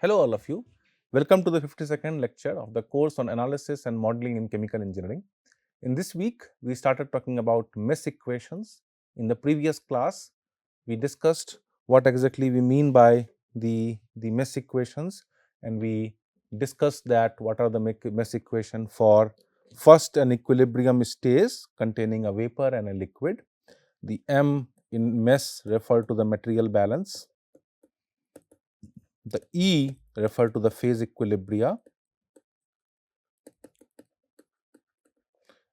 Hello all of you. Welcome to the 52nd lecture of the course on analysis and modeling in chemical engineering. In this week, we started talking about mesh equations. In the previous class, we discussed what exactly we mean by the mesh equations, and we discussed that what are the mesh equation for first an equilibrium states containing a vapor and a liquid. The M in mesh refer to the material balance. The E refer to the phase equilibria.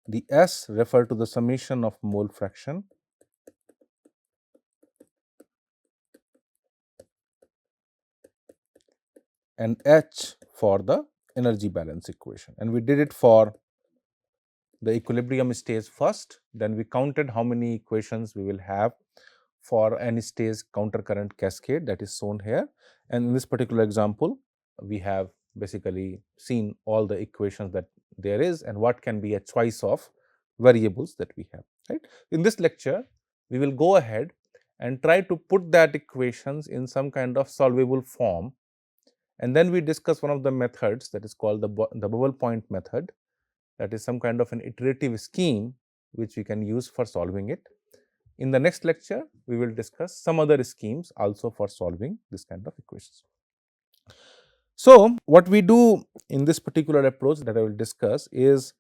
The S refer to the summation of mole fraction. And H for the energy balance equation. And we did it for the equilibrium stage first, then we counted how many equations we will have for any stage countercurrent cascade, that is shown here. And in this particular example, we have basically seen all the equations that there is and what can be a choice of variables that we have, right. In this lecture, we will go ahead and try to put that equations in some kind of solvable form, and then we discuss one of the methods that is called the bubble point method. That is some kind of an iterative scheme which we can use for solving it. In the next lecture, we will discuss some other schemes also for solving this kind of equations. So, what we do in this particular approach that I will discuss is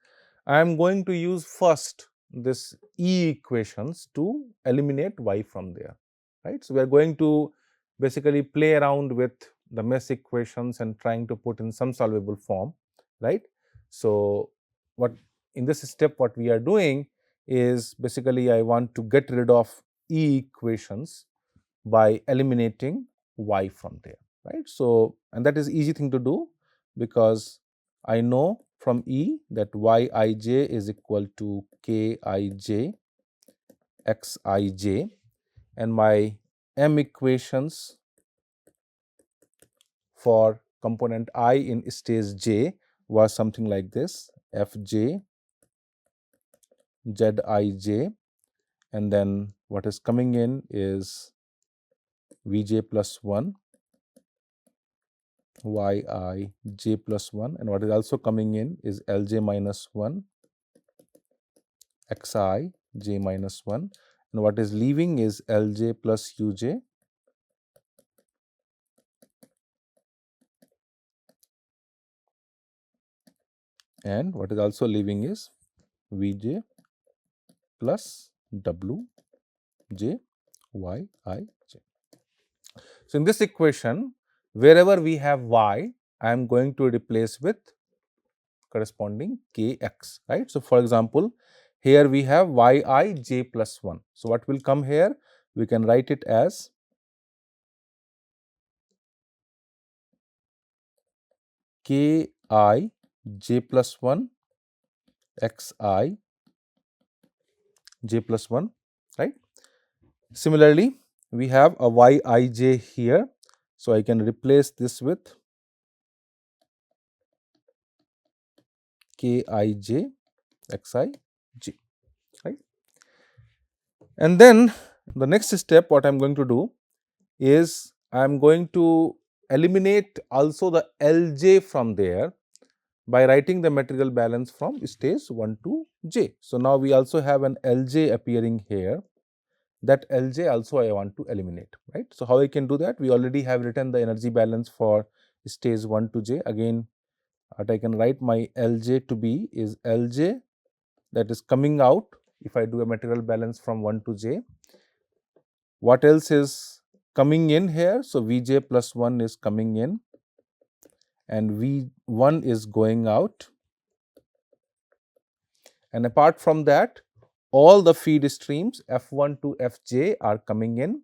I am going to use first this E equations to eliminate y from there, right. So, we are going to basically play around with the mesh equations and trying to put in some solvable form, right. So, what in this step what we are doing is basically I want to get rid of E equations by eliminating y from there, right. So, and that is easy thing to do because I know from E that yij is equal to kij xij, and my m equations for component I in stage j was something like this: fj, zij, and then what is coming in is vj plus 1, yij plus 1, and what is also coming in is lj minus 1, xi j minus 1, and what is leaving is lj plus uj, and what is also leaving is vj plus wj yij. So, in this equation, wherever we have y, I am going to replace with corresponding kx, right. So, for example, here we have yij plus 1. So, what will come here? We can write it as ki j plus 1 xi j plus 1, right. Similarly, we have a yij here. So, I can replace this with kij xij, right. And then the next step what I am going to do is I am going to eliminate also the Lj from there by writing the material balance from stage 1 to j. So, now we also have an Lj appearing here. That Lj also I want to eliminate, right. So, how I can do that? We already have written the energy balance for stage 1 to j. Again, what I can write my Lj to be is Lj that is coming out if I do a material balance from 1 to j. What else is coming in here? So, Vj plus 1 is coming in and V1 is going out, and apart from that all the feed streams F1 to Fj are coming in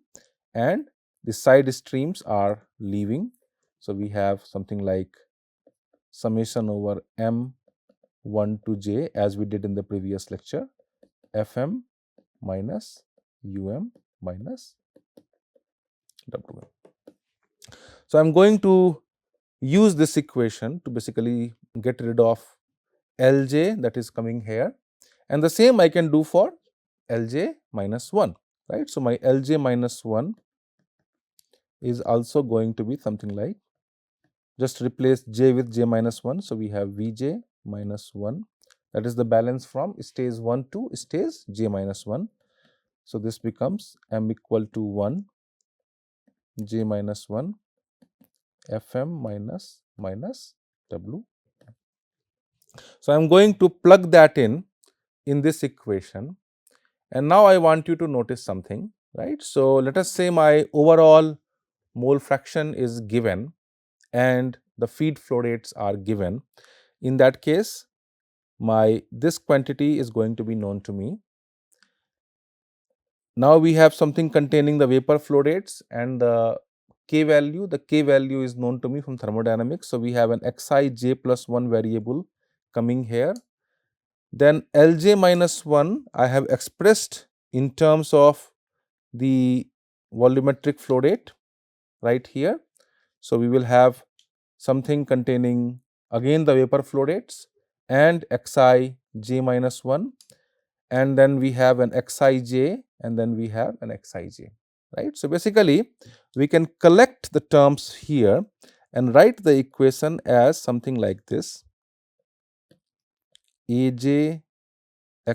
and the side streams are leaving. So, we have something like summation over M1 to j as we did in the previous lecture, Fm minus Um minus Wm. So, I am going to use this equation to basically get rid of Lj that is coming here, and the same I can do for Lj minus 1, right. So, my Lj minus 1 is also going to be something like just replace j with j minus 1. So, we have Vj minus 1, that is the balance from stage 1 to stage j minus 1. So, this becomes m equal to 1 j minus 1 Fm minus W. So, I am going to plug that in this equation, and now I want you to notice something, right. So, let us say my overall mole fraction is given and the feed flow rates are given. In that case, this quantity is going to be known to me. Now, we have something containing the vapor flow rates and the k value. The k value is known to me from thermodynamics. So, we have an xij plus 1 variable coming here. Then Lj minus 1 I have expressed in terms of the volumetric flow rate right here. So, we will have something containing again the vapor flow rates and xij minus 1, and then we have an xij, and then we have an xij, right. So, basically we can collect the terms here and write the equation as something like this: Aj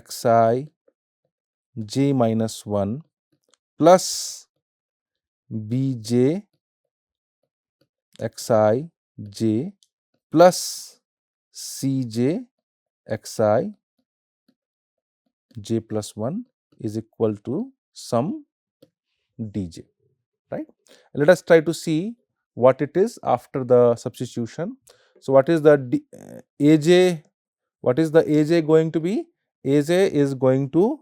xi j minus 1 plus bj xi j plus cj xi j plus 1 is equal to sum dj, right. Let us try to see what it is after the substitution. So, what is the Aj? What is the Aj going to be? Aj is going to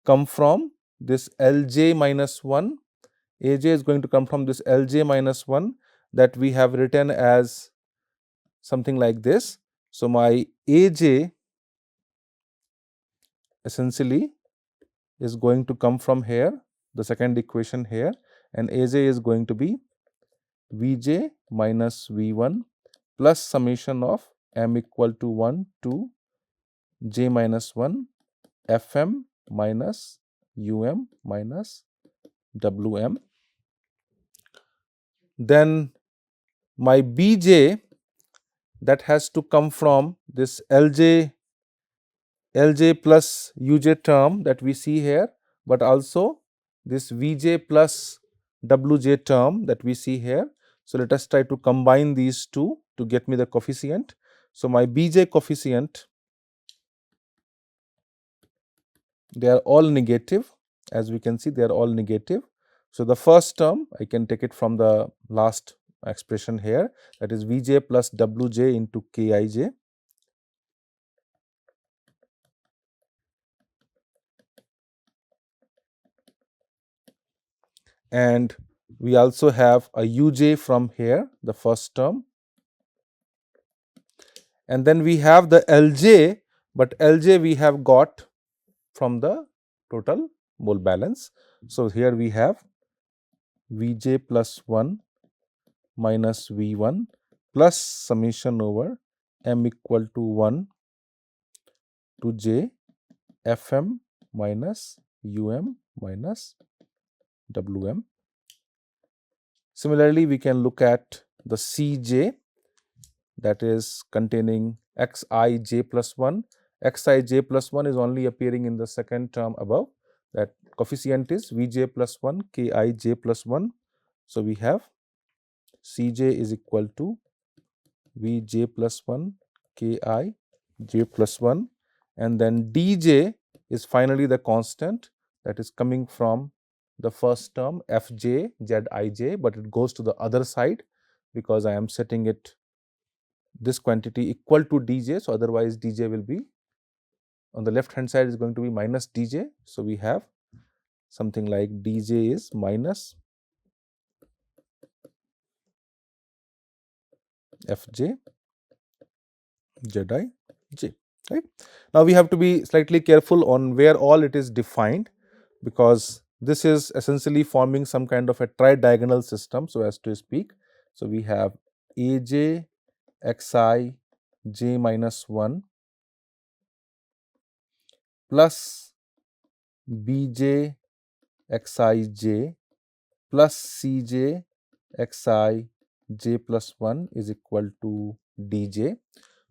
come from this Lj minus 1. Aj is going to come from this Lj minus 1 that we have written as something like this. So, my Aj essentially is going to come from here, the second equation here, and Aj is going to be Vj minus V1 plus summation of m equal to 1 to j minus 1 Fm minus Um minus Wm. Then my Bj, that has to come from this Lj plus Uj term that we see here, but also this Vj plus Wj term that we see here. So, let us try to combine these two to get me the coefficient. So, my Bj coefficient, they are all negative, as we can see they are all negative. So, the first term I can take it from the last expression here, that is Vj plus Wj into Kij, and we also have a Uj from here, the first term, and then we have the Lj, but Lj we have got from the total mole balance. So, here we have Vj plus 1 minus V1 plus summation over m equal to 1 to j Fm minus Um minus Wm. Similarly, we can look at the Cj, that is containing xij plus 1. Xij plus 1 is only appearing in the second term above. That coefficient is Vj plus 1 Kij plus 1. So, we have Cj is equal to Vj plus 1 Kij plus 1, and then Dj is finally the constant that is coming from the first term Fj Zij, but it goes to the other side because I am setting it this quantity equal to Dj. So, otherwise Dj will be on the left hand side is going to be minus Dj. So, we have something like Dj is minus Fj Zi j, right. Now, we have to be slightly careful on where all it is defined, because this is essentially forming some kind of a tridiagonal system, so as to speak. So, we have Aj xi j minus 1 plus Bj xi j plus Cj xi j plus 1 is equal to dj.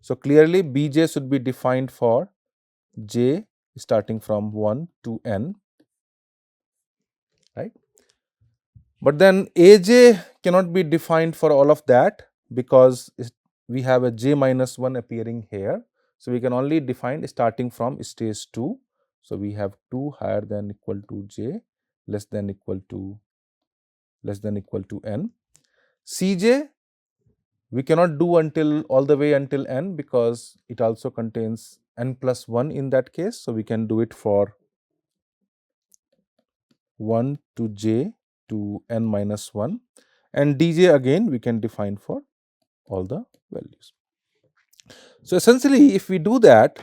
So clearly bj should be defined for j starting from 1 to n, right? But then aj cannot be defined for all of that because we have a j minus 1 appearing here. So we can only define starting from stage 2. So we have 2 higher than equal to j less than equal to n. Cj we cannot do until all the way until n because it also contains n plus 1 in that case. So we can do it for 1 to j to n minus 1, and dj again we can define for all the values. So essentially if we do that,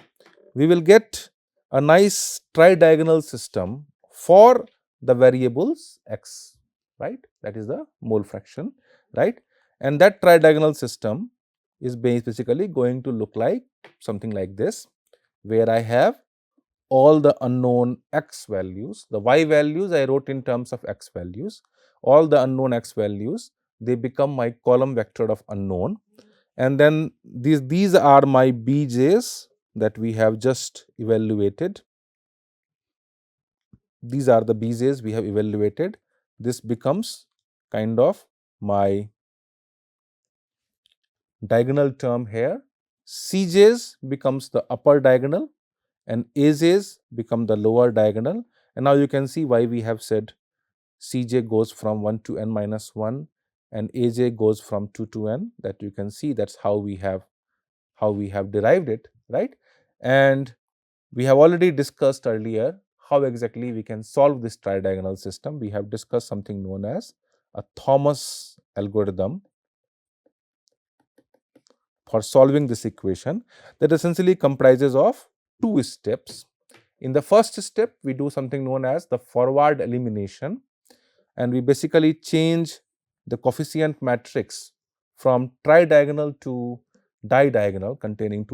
we will get a nice tridiagonal system for the variables x, right? That is the mole fraction, right? And that tridiagonal system is basically going to look like something like this, where I have all the unknown x values. The y values I wrote in terms of x values. All the unknown x values, they become my column vector of unknown. And then these are my bj's that we have just evaluated. These are the bj's we have evaluated. This becomes kind of my diagonal term here. Cj's becomes the upper diagonal and aj's become the lower diagonal. And now you can see why we have said Cj goes from 1 to n minus 1 and aj goes from 2 to n. That you can see that's how we have derived it, right? And we have already discussed earlier how exactly we can solve this tridiagonal system. We have discussed something known as a Thomas algorithm for solving this equation that essentially comprises of 2 steps. In the first step, we do something known as the forward elimination, and we basically change the coefficient matrix from tridiagonal to didiagonal, containing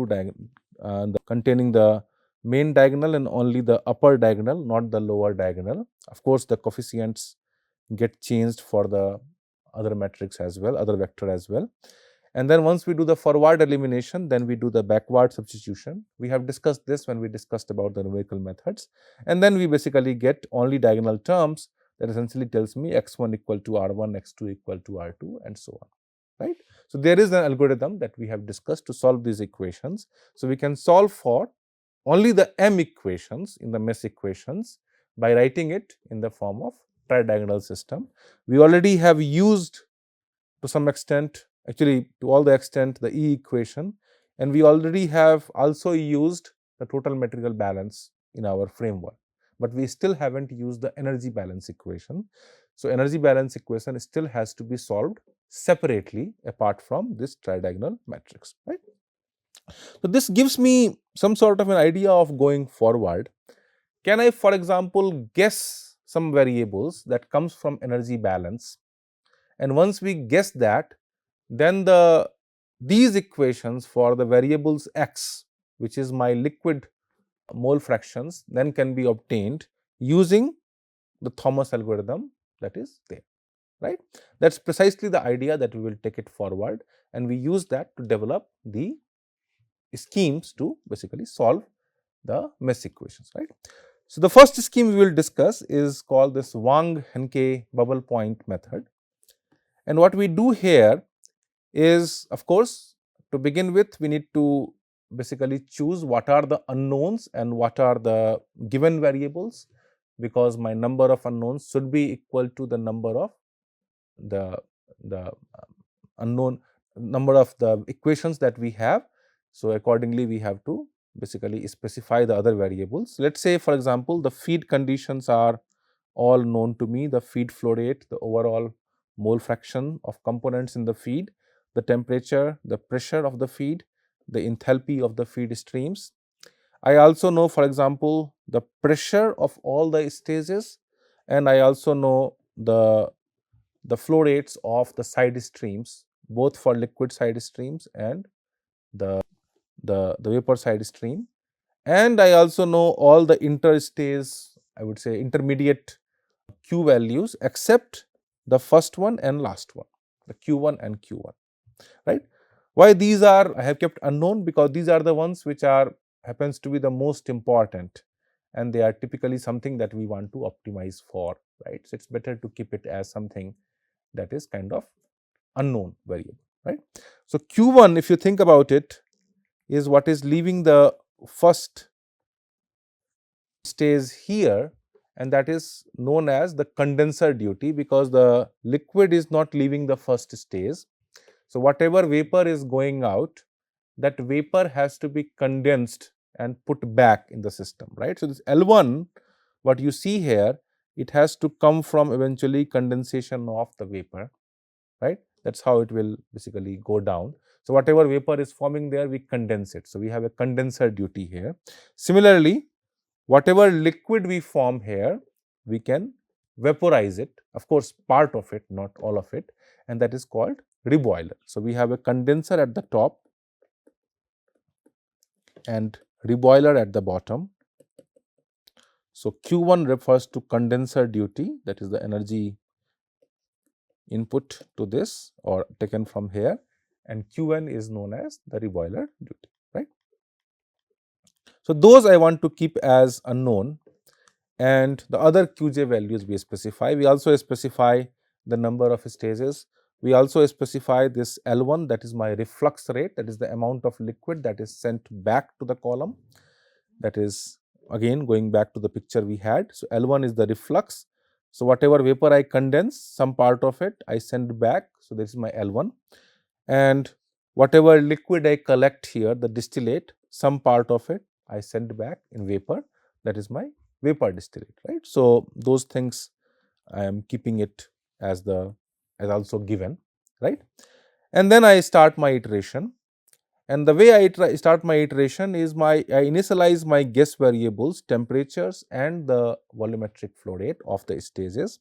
containing the main diagonal and only the upper diagonal, not the lower diagonal. Of course, the coefficients get changed for the other matrix as well, other vector as well. And then once we do the forward elimination, then we do the backward substitution. We have discussed this when we discussed about the numerical methods. And then we basically get only diagonal terms that essentially tells me x1 equal to r1, x2 equal to r2, and so on, right? So there is an algorithm that we have discussed to solve these equations. So we can solve for only the m equations in the mesh equations by writing it in the form of tridiagonal system. We already have used to some extent, actually to all the extent, the E equation, and we already have also used the total material balance in our framework, but we still haven't used the energy balance equation. So energy balance equation still has to be solved separately apart from this tridiagonal matrix, right? So this gives me some sort of an idea of going forward. Can I, for example, guess some variables that comes from energy balance? And once we guess that, then these equations for the variables x, which is my liquid mole fractions, then can be obtained using the Thomas algorithm that is there, right? That's precisely the idea that we will take it forward, and we use that to develop the schemes to basically solve the mesh equations, right? So the first scheme we will discuss is called this Wang-Henke bubble point method. And what we do here is, of course, to begin with, we need to basically choose what are the unknowns and what are the given variables, because my number of unknowns should be equal to the number of the unknown number of the equations that we have. So accordingly, we have to basically specify the other variables. Let's say, for example, the feed conditions are all known to me: the feed flow rate, the overall mole fraction of components in the feed, the temperature, the pressure of the feed, the enthalpy of the feed streams. I also know, for example, the pressure of all the stages, and I also know the flow rates of the side streams, both for liquid side streams and the vapor side stream. And I also know all the interstage, I would say intermediate Q values, except the first one and last one. the Q1 and Q1, right? Why these are I have kept unknown? Because these are the ones which are happens to be the most important, and they are typically something that we want to optimize for, right? So it's better to keep it as something that is kind of unknown variable, right? So Q1, if you think about it, is what is leaving the first stage here, and that is known as the condenser duty, because the liquid is not leaving the first stage. So whatever vapor is going out, that vapor has to be condensed and put back in the system, right? So this L1, what you see here, it has to come from eventually condensation of the vapor, right? That's how it will basically go down. So whatever vapor is forming there, we condense it. So we have a condenser duty here. Similarly, whatever liquid we form here, we can vaporize it, of course part of it, not all of it, and that is called reboiler. So we have a condenser at the top and reboiler at the bottom. So Q1 refers to condenser duty, that is the energy input to this or taken from here, and Qn is known as the reboiler duty, right? So those I want to keep as unknown, and the other Qj values we specify. We also specify the number of stages. We also specify this L1, that is my reflux rate, that is the amount of liquid that is sent back to the column. That is again going back to the picture we had. So L1 is the reflux. So whatever vapor I condense, some part of it I send back. So this is my L1. And whatever liquid I collect here, the distillate, some part of it I send back in vapor. That is my vapor distillate, right? So those things I am keeping it as also given, right? And then I start my iteration. And the way I start my iteration is I initialize my guess variables, temperatures and the volumetric flow rate of the stages,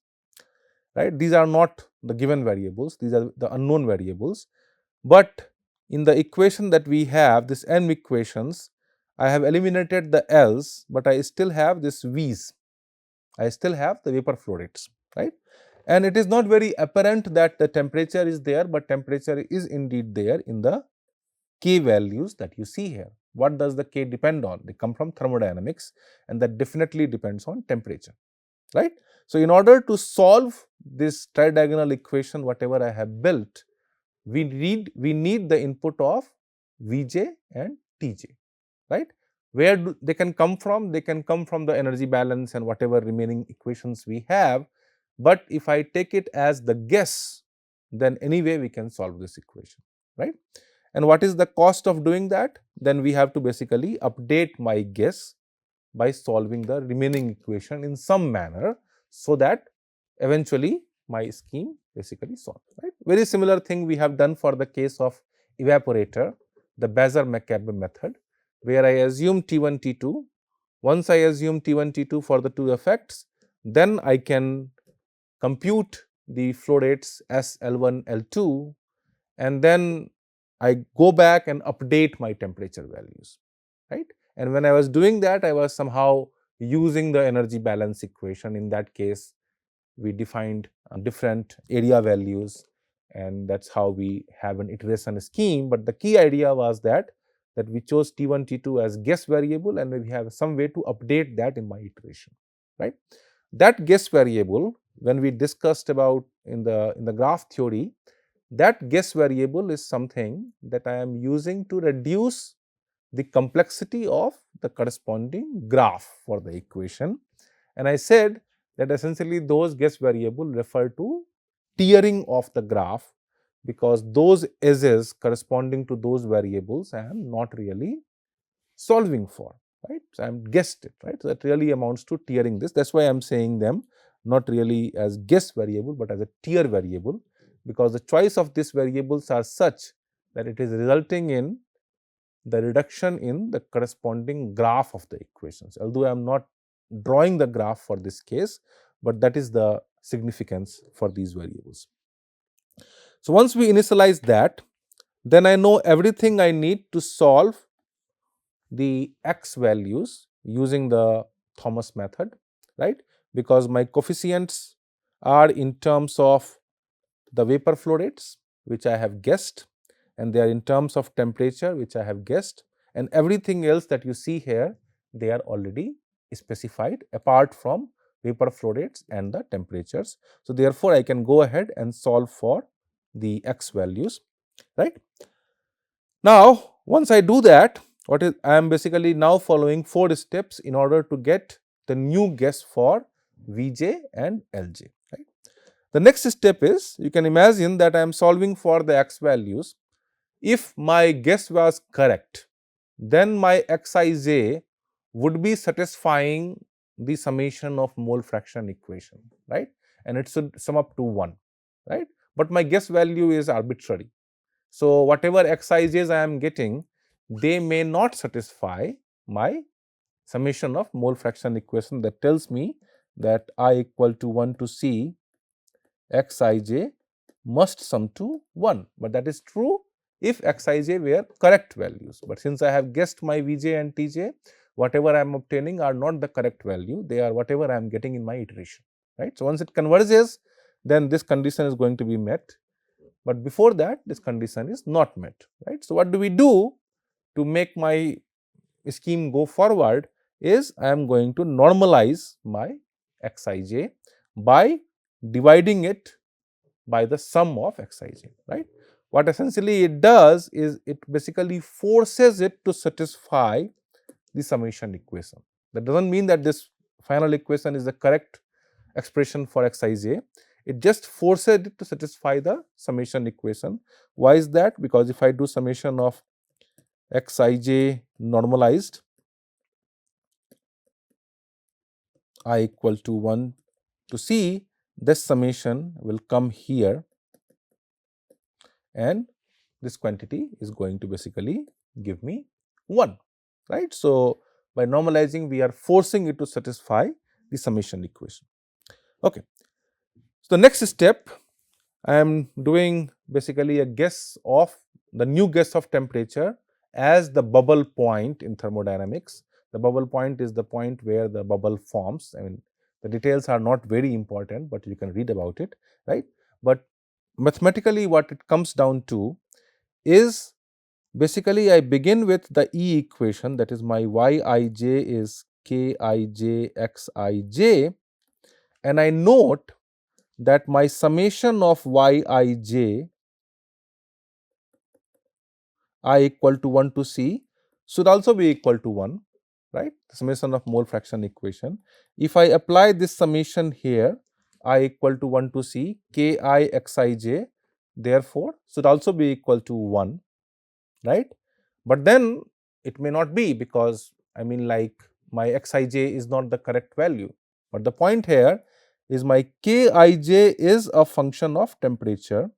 right? These are not the given variables, these are the unknown variables. But in the equation that we have, this m equations, I have eliminated the L's, but I still have this V's. I still have the vapor flow rates, right? And it is not very apparent that the temperature is there, but temperature is indeed there in the K values that you see here. What does the K depend on? They come from thermodynamics, and that definitely depends on temperature, right? So in order to solve this tridiagonal equation, whatever I have built, we need the input of Vj and Tj, right? Where do they can come from? They can come from the energy balance and whatever remaining equations we have. But if I take it as the guess, then anyway we can solve this equation, right? And what is the cost of doing that? Then we have to basically update my guess by solving the remaining equation in some manner, so that eventually my scheme basically solved, right? Very similar thing we have done for the case of evaporator, the Bazar-McCabe method, where I assume T1, T2. Once I assume T1, T2 for the two effects, then I can compute the flow rates S L1, L2, and then I go back and update my temperature values, right? And when I was doing that, I was somehow using the energy balance equation. In that case, we defined different area values, and that's how we have an iteration scheme. But the key idea was that we chose T1, T2 as guess variable, and we have some way to update that in my iteration, right? That guess variable, when we discussed about in the graph theory, that guess variable is something that I am using to reduce the complexity of the corresponding graph for the equation. And I said that essentially those guess variable refer to tiering of the graph, because those edges corresponding to those variables I am not really solving for, right? So I am guessed it, right? So that really amounts to tiering this. That's why I am saying them not really as guess variable, but as a tier variable, because the choice of these variables are such that it is resulting in the reduction in the corresponding graph of the equations. Although I am not drawing the graph for this case, but that is the significance for these variables. So once we initialize that, then I know everything I need to solve the x values using the Thomas method, right? Because my coefficients are in terms of the vapor flow rates, which I have guessed, and they are in terms of temperature, which I have guessed, and everything else that you see here, they are already specified apart from vapor flow rates and the temperatures. So, therefore, I can go ahead and solve for the x values, right. Now, once I do that, I am basically now following 4 steps in order to get the new guess for Vj and Lj, right. The next step is, you can imagine that I am solving for the x values. If my guess was correct, then my Xij would be satisfying the summation of mole fraction equation, right, and it should sum up to 1, right, but my guess value is arbitrary. So, whatever Xij's I am getting, they may not satisfy my summation of mole fraction equation that tells me that I equal to 1 to C Xij must sum to 1, but that is true if Xij were correct values. But since I have guessed my Vj and Tj, whatever I am obtaining are not the correct value, they are whatever I am getting in my iteration, right. So, once it converges, then this condition is going to be met, but before that this condition is not met, right. So, what do we do to make my scheme go forward is, I am going to normalize my Xij by dividing it by the sum of Xij, right. What essentially it does is, it basically forces it to satisfy the summation equation. That does not mean that this final equation is the correct expression for Xij, it just forces it to satisfy the summation equation. Why is that? Because if I do summation of Xij normalized, I equal to 1 to C, this summation will come here, and this quantity is going to basically give me 1, right. So, by normalizing, we are forcing it to satisfy the summation equation. Okay. So, the next step, I am doing basically a guess of the new guess of temperature as the bubble point in thermodynamics. The bubble point is the point where the bubble forms. I mean, the details are not very important, but you can read about it, right. But mathematically, what it comes down to is, basically I begin with the E equation, that is my Yij is Kij Xij, and I note that my summation of Yij I equal to 1 to C should also be equal to 1, right, the summation of mole fraction equation. If I apply this summation here, I equal to 1 to C Ki Xij, therefore should also be equal to 1, right. But then it may not be, because I mean, like, my Xij is not the correct value. But the point here is, my Kij is a function of temperature.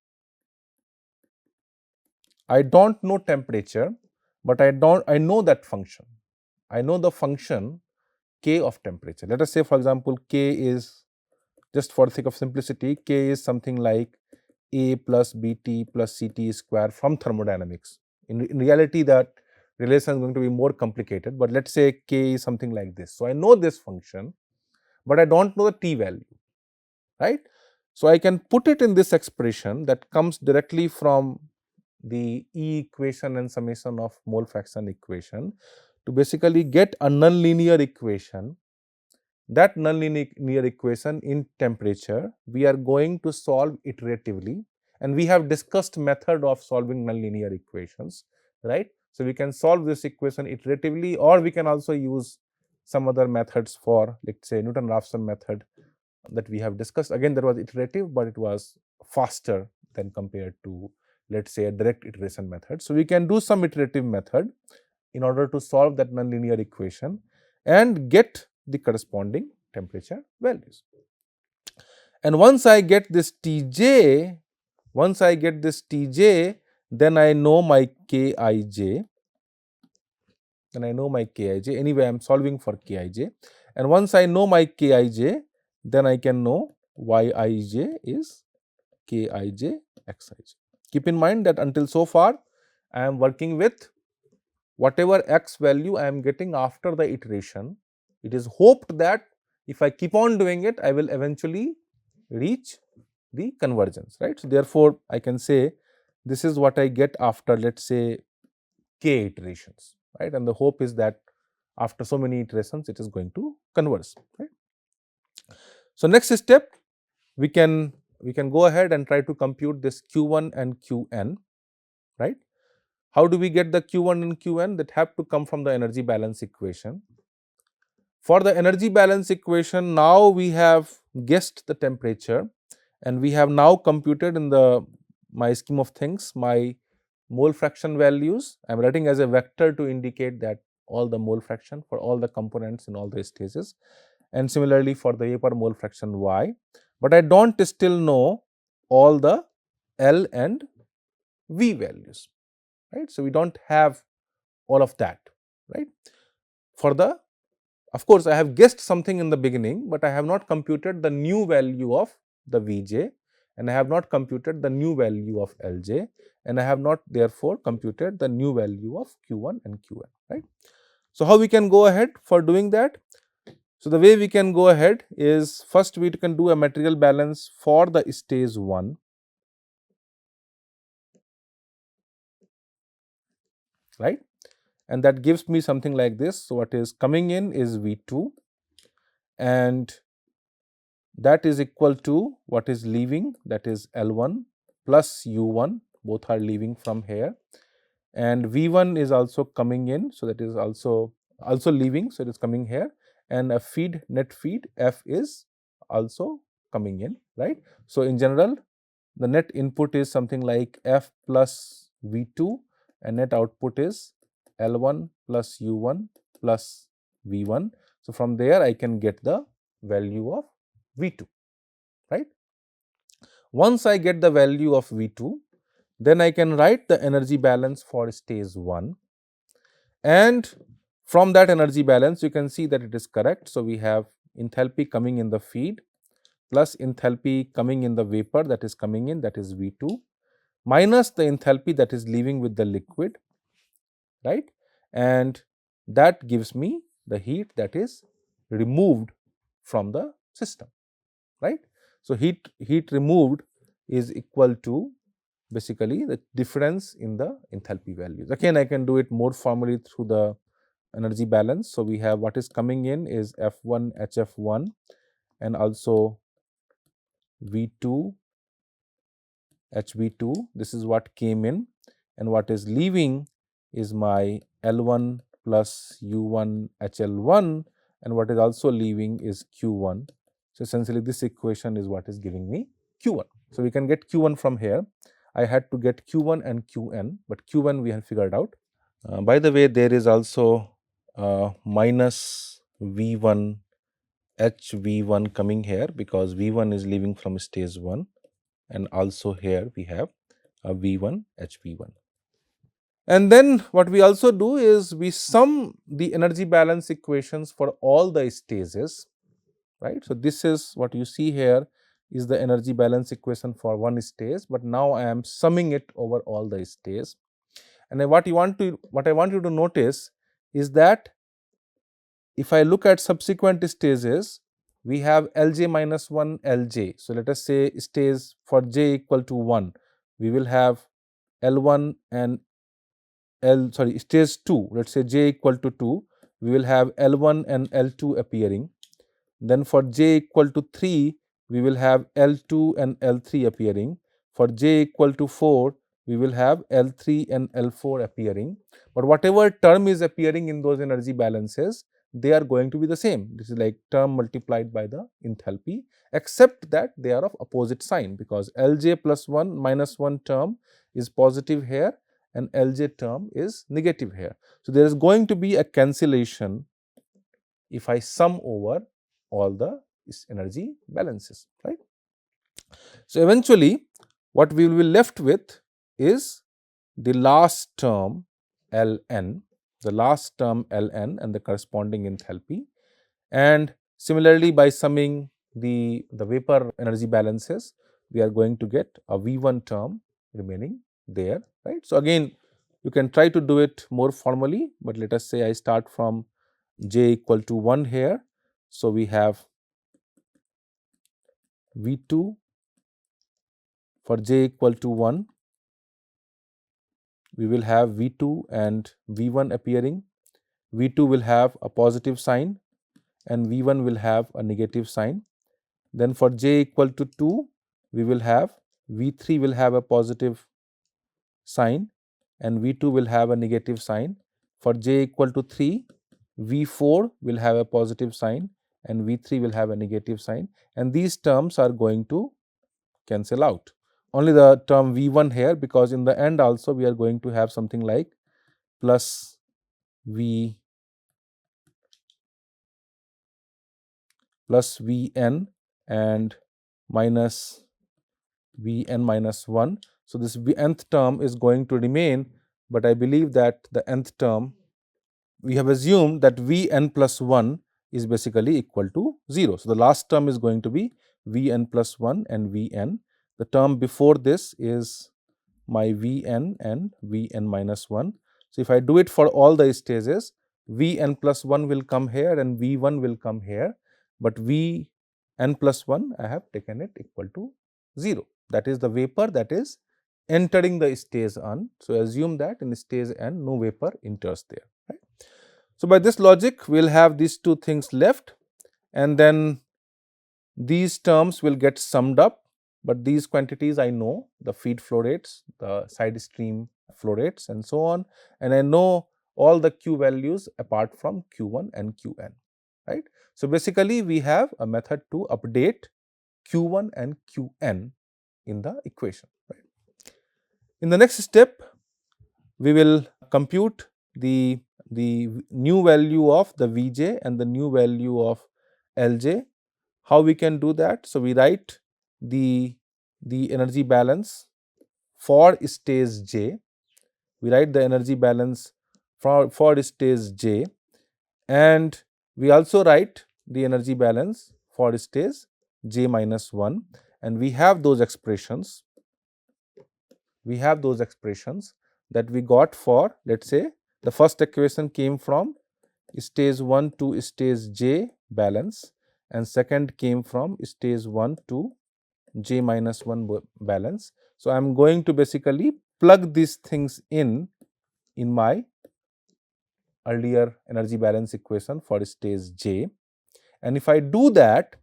I don't know temperature, but I know that function. I know the function K of temperature. Let us say, for example, K is, just for the sake of simplicity, K is something like A plus Bt plus Ct square from thermodynamics. In reality, that relation is going to be more complicated, but let us say K is something like this. So, I know this function, but I don't know the T value, right. So, I can put it in this expression that comes directly from the E equation and summation of mole fraction equation to basically get a nonlinear equation. That nonlinear equation in temperature, we are going to solve iteratively, and we have discussed method of solving nonlinear equations, right. So, we can solve this equation iteratively, or we can also use some other methods for, let us say, Newton-Raphson method that we have discussed. Again, that was iterative, but it was faster than compared to, let us say, a direct iteration method. So, we can do some iterative method in order to solve that nonlinear equation and get the corresponding temperature values. And once I get this Tj, then I know my Kij. Anyway, I am solving for Kij. And once I know my Kij, then I can know Yij is Kij Xij. Keep in mind that until so far, I am working with whatever x value I am getting after the iteration. It is hoped that if I keep on doing it, I will eventually reach the convergence, right. So, therefore, I can say this is what I get after, let us say, k iterations, right, and the hope is that after so many iterations it is going to converge, right. So, next step, we can go ahead and try to compute this q1 and qn, right. How do we get the q1 and qn? That have to come from the energy balance equation. For the energy balance equation, now we have guessed the temperature, and we have now computed in the my scheme of things my mole fraction values. I am writing as a vector to indicate that all the mole fraction for all the components in all the stages, and similarly for the A per mole fraction y, but I do not still know all the L and V values, right. So, we do not have all of that, right. For the, of course, I have guessed something in the beginning, but I have not computed the new value of the Vj, and I have not computed the new value of Lj, and I have not therefore computed the new value of Q1 and Qn, right. So, how we can go ahead for doing that? So, the way we can go ahead is, first we can do a material balance for the stage 1, right, and that gives me something like this. So, what is coming in is V2, and that is equal to what is leaving, that is L1 plus U1, both are leaving from here, and V1 is also coming in. So, that is also leaving, so it is coming here, and a feed, net feed F is also coming in, right. So, in general, the net input is something like F plus V2, and net output is L1 plus U1 plus V1. So, from there I can get the value of V2, right. Once I get the value of V2, then I can write the energy balance for stage 1, and from that energy balance you can see that it is correct. So, we have enthalpy coming in the feed plus enthalpy coming in the vapor, that is coming in, that is V2, minus the enthalpy that is leaving with the liquid, right, and that gives me the heat that is removed from the system, right. So, heat removed is equal to basically the difference in the enthalpy values. Again, I can do it more formally through the energy balance. So, we have what is coming in is F1 HF1 and also V2 HV2, this is what came in, and what is leaving is my L1 plus U1 HL1, and what is also leaving is Q1. So, essentially this equation is what is giving me Q1. So, we can get Q1 from here. I had to get Q1 and Qn, but Q1 we have figured out. By the way, there is also minus V1 HV1 coming here, because V1 is leaving from stage 1, and also here we have a V1 HV1. And then what we also do is we sum the energy balance equations for all the stages, right. So, this is what you see here is the energy balance equation for one stage, but now I am summing it over all the stages. And what I want you to notice is that if I look at subsequent stages, we have Lj minus 1 Lj. So, let us say stage for j equal to 1, we will have L1 and stage 2, let us say j equal to 2, we will have L1 and L2 appearing. Then for j equal to 3, we will have L2 and L3 appearing. For j equal to 4, we will have L3 and L4 appearing. But whatever term is appearing in those energy balances, they are going to be the same. This is like term multiplied by the enthalpy, except that they are of opposite sign, because Lj plus 1 minus 1 term is positive here and Lj term is negative here. So, there is going to be a cancellation if I sum over all the energy balances, right. So, eventually what we will be left with is the last term Ln, and the corresponding enthalpy, and similarly by summing the vapor energy balances, we are going to get a V1 term remaining there, right. So, again you can try to do it more formally, but let us say I start from j equal to 1 here. So, we have V2 for j equal to 1, we will have V2 and V1 appearing. V2 will have a positive sign and V1 will have a negative sign. Then for j equal to 2, we will have V3 will have a positive sign and V2 will have a negative sign. For j equal to 3, V4 will have a positive sign and V3 will have a negative sign, and these terms are going to cancel out. Only the term V1 here, because in the end also we are going to have something like plus Vn and minus Vn minus 1. So, this nth term is going to remain, but I believe that the nth term, we have assumed that Vn plus 1 is basically equal to 0. So, the last term is going to be Vn plus 1 and Vn. The term before this is my Vn and Vn minus 1. So, if I do it for all the stages, Vn plus 1 will come here and V1 will come here, but Vn plus 1 I have taken it equal to 0. That is the vapor that is entering the stage N. So, assume that in stage N no vapor enters there. Right? So, by this logic we will have these two things left, and then these terms will get summed up, but these quantities I know, the feed flow rates, the side stream flow rates and so on, and I know all the Q values apart from Q1 and Qn, right. So, basically we have a method to update Q1 and Qn in the equation. Right. In the next step, we will compute the new value of the Vj and the new value of Lj. How we can do that? So, we write the energy balance for stage j. We write the energy balance for stage j, and we also write the energy balance for stage j minus 1, and we have those expressions. We have those expressions that we got for, let us say, the first equation came from stage 1 to stage j balance, and second came from stage 1 to j minus 1 balance. So, I am going to basically plug these things in my earlier energy balance equation for stage j, and if I do that,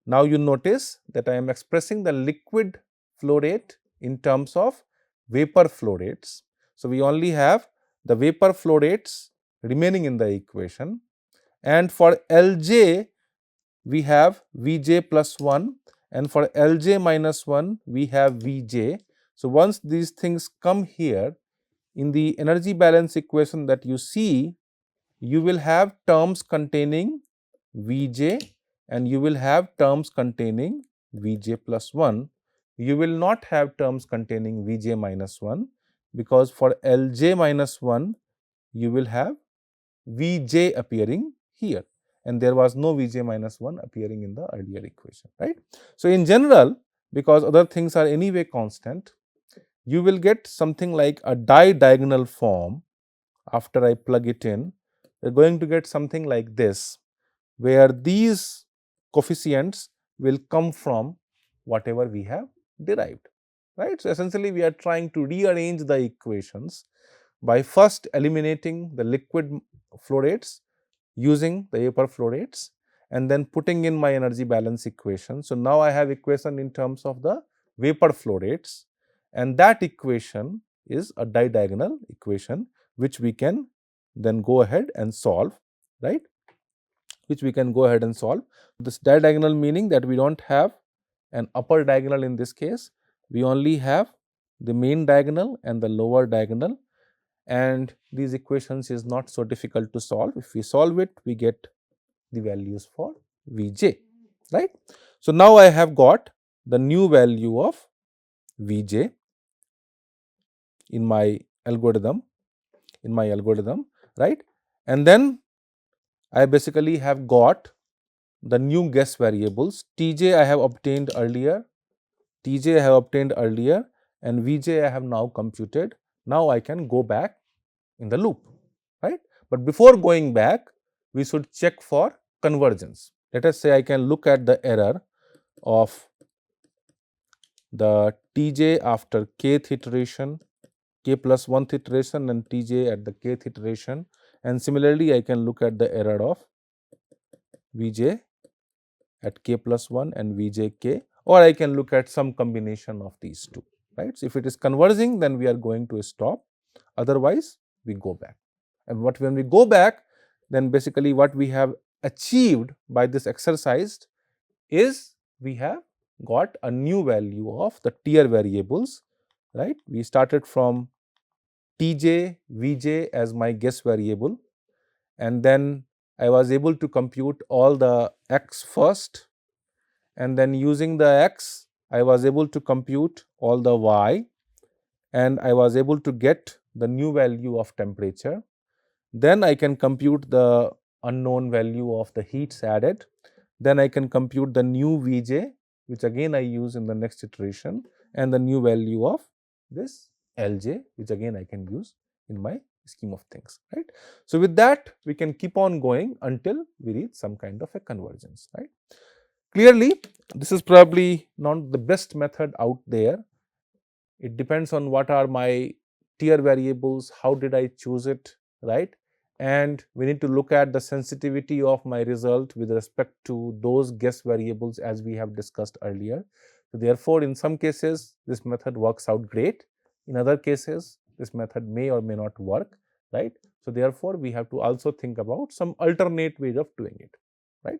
now you notice that I am expressing the liquid flow rate in terms of vapor flow rates. So, we only have the vapor flow rates remaining in the equation, and for Lj we have Vj plus 1, and for Lj minus 1 we have Vj. So, once these things come here in the energy balance equation that you see, you will have terms containing Vj and you will have terms containing Vj plus 1. You will not have terms containing Vj minus 1, because for Lj minus 1 you will have Vj appearing here, and there was no Vj minus 1 appearing in the earlier equation, right. So, in general, because other things are anyway constant, you will get something like a diagonal form. After I plug it in, you are going to get something like this, where these coefficients will come from whatever we have derived, right. So, essentially we are trying to rearrange the equations by first eliminating the liquid flow rates using the vapor flow rates, and then putting in my energy balance equation. So, now I have equation in terms of the vapor flow rates, and that equation is a diagonal equation which we can then go ahead and solve, right, which we can go ahead and solve. This diagonal meaning that we do not have an upper diagonal in this case, we only have the main diagonal and the lower diagonal, and these equations is not so difficult to solve. If we solve it, we get the values for Vj, right. So, now I have got the new value of Vj in my algorithm, right, and then I basically have got the new guess variables. Tj I have obtained earlier, Tj I have obtained earlier, and Vj I have now computed. Now I can go back in the loop, right. But before going back, we should check for convergence. Let us say I can look at the error of the Tj after kth iteration, k plus 1th iteration, and Tj at the kth iteration. And similarly, I can look at the error of Vj at k plus 1 and Vjk, or I can look at some combination of these two, right. So, if it is converging, then we are going to stop, otherwise we go back. And when we go back, then basically what we have achieved by this exercise is we have got a new value of the tier variables, right. We started from Tj, Vj as my guess variable, and then I was able to compute all the x first, and then using the x I was able to compute all the y, and I was able to get the new value of temperature. Then I can compute the unknown value of the heats added. Then I can compute the new Vj, which again I use in the next iteration, and the new value of this Lj, which again I can use in my scheme of things, right. So, with that we can keep on going until we reach some kind of a convergence, right. Clearly, this is probably not the best method out there. It depends on what are my tier variables, how did I choose it, right. And we need to look at the sensitivity of my result with respect to those guess variables as we have discussed earlier. So, therefore, in some cases this method works out great, in other cases this method may or may not work, right. So, therefore, we have to also think about some alternate ways of doing it, right.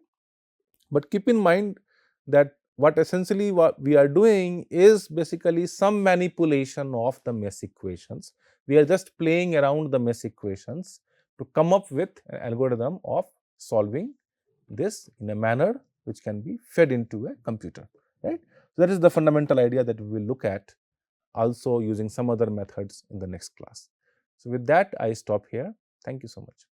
But keep in mind that what essentially what we are doing is basically some manipulation of the mesh equations. We are just playing around the mesh equations to come up with an algorithm of solving this in a manner which can be fed into a computer, right. So, that is the fundamental idea that we will look at, also using some other methods in the next class. So, with that I stop here. Thank you so much.